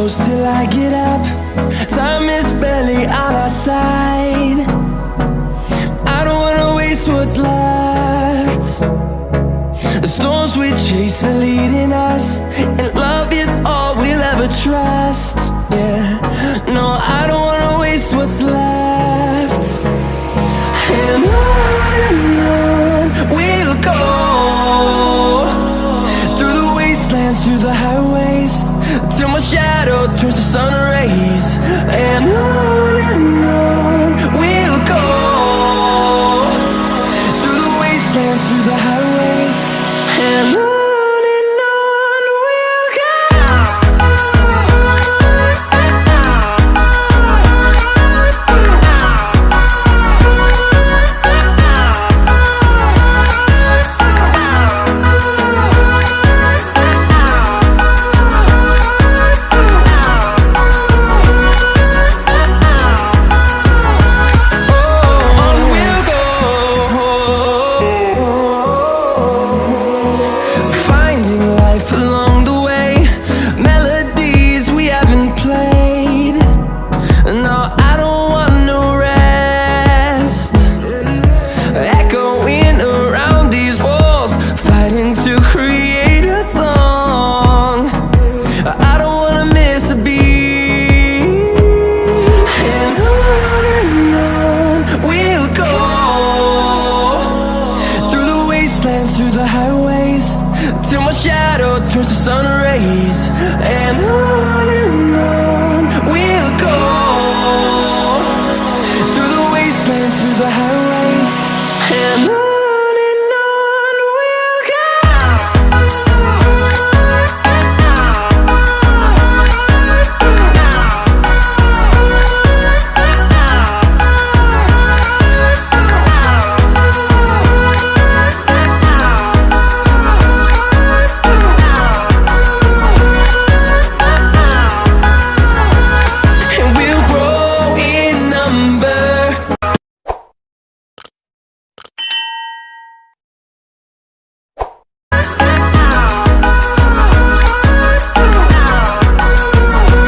close till I get up. Time is barely on our side. I don't wanna waste what's left. The storms we chase are leading us, and love is all we'll ever trust. Yeah, no, I don't wanna waste what's left. And on we'll go, through the wastelands, through the highways, till my shadow turns to sun rays. And on we'll go, through the wastelands, through the highways, and on we'll go. Along the way, melodies we haven't played. No, I don't want no rest. Echoing around these walls, fighting to create a song. I don't wanna miss a beat. And on we'll go, through the wastelands, through the highways, till my shadow turns to sun rays. And on